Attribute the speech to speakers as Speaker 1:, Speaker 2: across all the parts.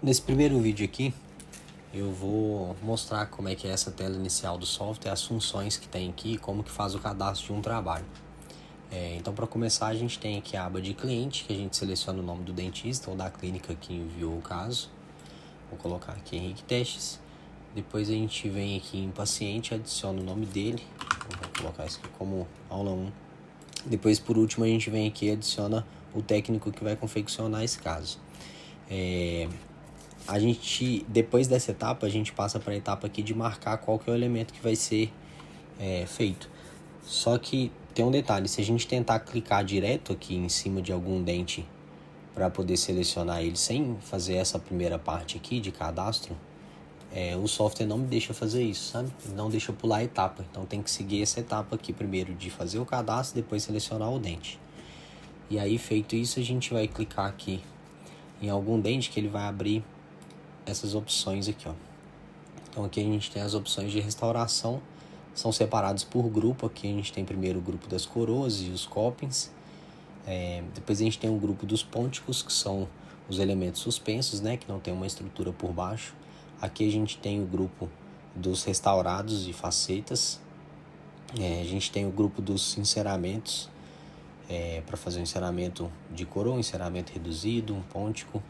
Speaker 1: Nesse primeiro vídeo aqui, eu vou mostrar como é que é essa tela inicial do software, as funções que tem aqui e como que faz o cadastro de um trabalho. Então, para começar, a gente tem aqui a aba de cliente, que a gente seleciona o nome do dentista ou da clínica que enviou o caso. Vou colocar aqui Henrique Testes. Depois a gente vem aqui em paciente, adiciona o nome dele. Vou colocar isso aqui como aula 1. Depois, por último, a gente vem aqui e adiciona o técnico que vai confeccionar esse caso. A gente, depois dessa etapa, a gente passa para a etapa aqui de marcar qual que é o elemento que vai ser feito. Só que tem um detalhe, se a gente tentar clicar direto aqui em cima de algum dente para poder selecionar ele sem fazer essa primeira parte aqui de cadastro, o software não me deixa fazer isso, sabe? Não deixa pular a etapa. Então tem que seguir essa etapa aqui primeiro de fazer o cadastro, depois selecionar o dente. E aí, feito isso, a gente vai clicar aqui em algum dente que ele vai abrir essas opções aqui, ó. Então aqui a gente tem as opções de restauração, são separados por grupo. Aqui a gente tem primeiro o grupo das coroas e os copings. Depois a gente tem o grupo dos pônticos, que são os elementos suspensos, né, que não tem uma estrutura por baixo. Aqui a gente tem o grupo dos restaurados e facetas. A gente tem o grupo dos enceramentos, para fazer um enceramento de coroa, um enceramento reduzido, um pôntico.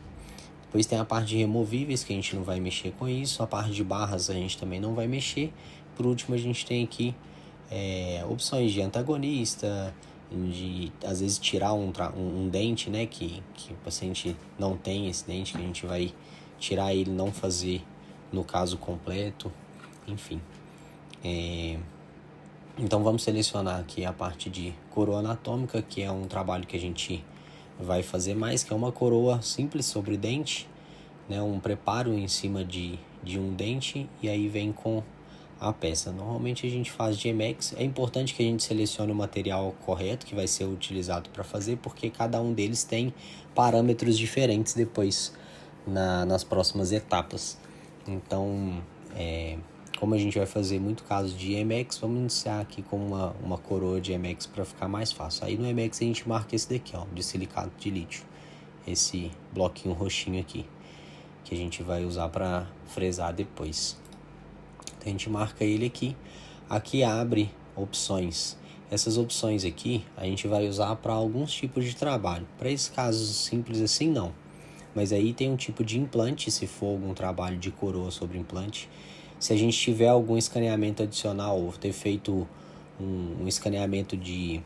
Speaker 1: Depois tem a parte de removíveis, que a gente não vai mexer com isso. A parte de barras a gente também não vai mexer. Por último, a gente tem aqui opções de antagonista, de às vezes tirar um dente, né, que o paciente não tem esse dente, que a gente vai tirar ele, não fazer no caso completo, enfim. Então vamos selecionar aqui a parte de coroa anatômica, que é um trabalho que a gente vai fazer mais, que é uma coroa simples sobre dente, né, um preparo em cima de um dente, e aí vem com a peça. Normalmente a gente faz de Emex. É importante que a gente selecione o material correto que vai ser utilizado para fazer, porque cada um deles tem parâmetros diferentes depois nas próximas etapas. Então, como a gente vai fazer muito caso de Emex, vamos iniciar aqui com uma coroa de Emex para ficar mais fácil. Aí no Emex a gente marca esse daqui, ó, de silicato de lítio, esse bloquinho roxinho aqui, que a gente vai usar para fresar depois. Então a gente marca ele aqui. Aqui abre opções. Essas opções aqui a gente vai usar para alguns tipos de trabalho. Para esses casos simples assim, não. Mas aí tem um tipo de implante, se for algum trabalho de coroa sobre implante. Se a gente tiver algum escaneamento adicional, ou ter feito um escaneamento de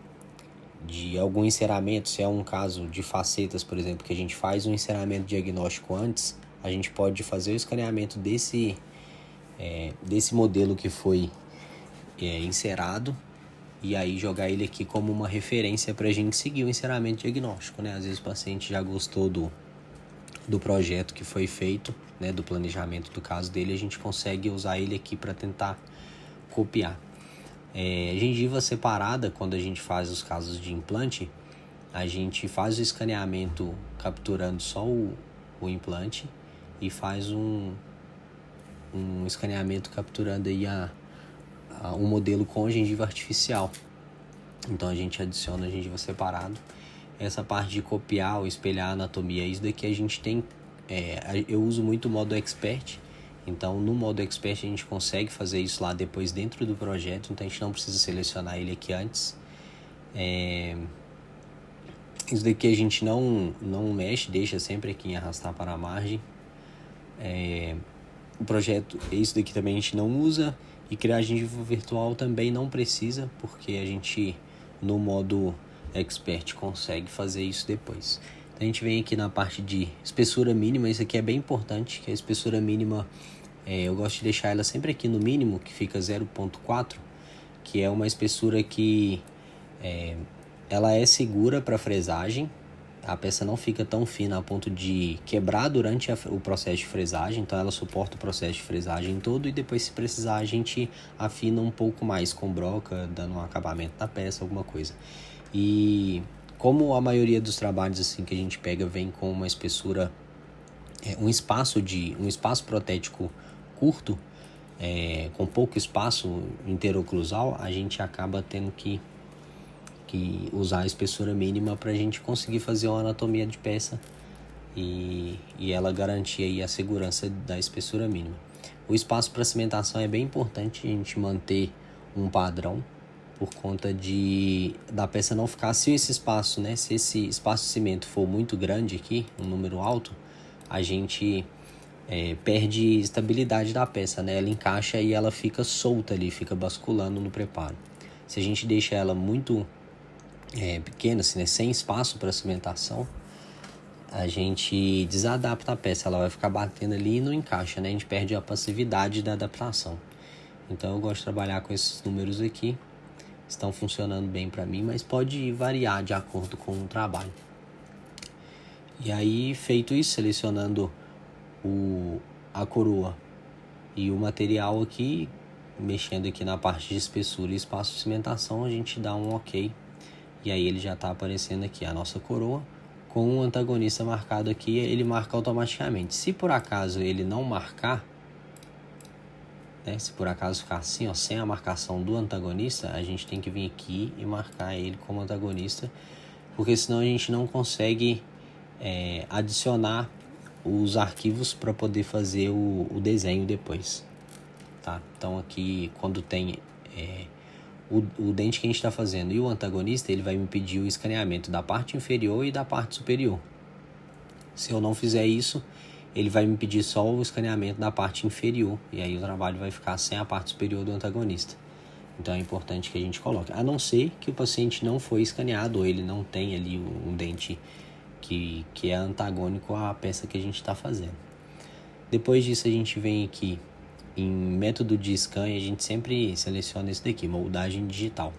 Speaker 1: algum enceramento, se é um caso de facetas, por exemplo, que a gente faz um enceramento diagnóstico antes, a gente pode fazer o escaneamento desse modelo que foi encerado, e aí jogar ele aqui como uma referência para a gente seguir o enceramento diagnóstico, né? Às vezes o paciente já gostou do projeto que foi feito, né, do planejamento do caso dele, a gente consegue usar ele aqui para tentar copiar. Gengiva separada, quando a gente faz os casos de implante, a gente faz o escaneamento capturando só o implante e faz um escaneamento capturando aí um modelo com gengiva artificial. Então a gente adiciona a gengiva separado. Essa parte de copiar ou espelhar a anatomia, isso daqui a gente tem, eu uso muito o modo expert. Então no modo expert a gente consegue fazer isso lá depois dentro do projeto, então a gente não precisa selecionar ele aqui antes. Isso daqui a gente não mexe, deixa sempre aqui em arrastar para a margem. O projeto, isso daqui também a gente não usa, e criar gengiva virtual também não precisa, porque a gente no modo expert consegue fazer isso depois. Então a gente vem aqui na parte de espessura mínima. Isso aqui é bem importante, que a espessura mínima, eu gosto de deixar ela sempre aqui no mínimo, que fica 0.4, que é uma espessura que ela é segura para fresagem. A peça não fica tão fina a ponto de quebrar durante o processo de fresagem, então ela suporta o processo de fresagem todo, e depois, se precisar, a gente afina um pouco mais com broca, dando um acabamento na peça, alguma coisa. E como a maioria dos trabalhos assim que a gente pega vem com uma espessura, um espaço protético curto, com pouco espaço interoclusal, a gente acaba tendo que usar a espessura mínima para a gente conseguir fazer uma anatomia de peça e ela garantir aí a segurança da espessura mínima. O espaço para cimentação é bem importante a gente manter um padrão, por conta da peça não ficar, se esse espaço de cimento for muito grande aqui, um número alto, a gente perde estabilidade da peça, né? Ela encaixa e ela fica solta ali, fica basculando no preparo. Se a gente deixa ela muito pequena, assim, né? Sem espaço para cimentação, a gente desadapta a peça, ela vai ficar batendo ali e não encaixa, né? A gente perde a passividade da adaptação. Então eu gosto de trabalhar com esses números aqui, estão funcionando bem para mim, mas pode variar de acordo com o trabalho. E aí, feito isso, selecionando a coroa e o material aqui, mexendo aqui na parte de espessura e espaço de cimentação, a gente dá um ok. E aí ele já está aparecendo aqui a nossa coroa, com o antagonista marcado aqui, ele marca automaticamente. Se por acaso ele não marcar, né, se por acaso ficar assim, ó, sem a marcação do antagonista, a gente tem que vir aqui e marcar ele como antagonista, porque senão a gente não consegue adicionar os arquivos para poder fazer o desenho depois, tá? Então aqui, quando tem o dente que a gente está fazendo e o antagonista, ele vai me pedir o escaneamento da parte inferior e da parte superior. Se eu não fizer isso, ele vai me pedir só o escaneamento da parte inferior, e aí o trabalho vai ficar sem a parte superior do antagonista. Então é importante que a gente coloque, a não ser que o paciente não foi escaneado ou ele não tem ali um dente que é antagônico à peça que a gente está fazendo. Depois disso a gente vem aqui em método de scan e a gente sempre seleciona esse daqui, moldagem digital.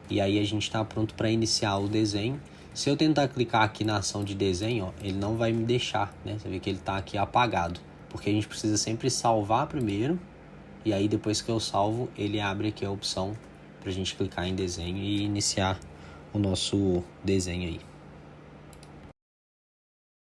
Speaker 1: E aí a gente está pronto para iniciar o desenho. Se eu tentar clicar aqui na ação de desenho, ó, ele não vai me deixar, né? Você vê que ele está aqui apagado, porque a gente precisa sempre salvar primeiro, e aí depois que eu salvo, ele abre aqui a opção para a gente clicar em desenho e iniciar o nosso desenho aí.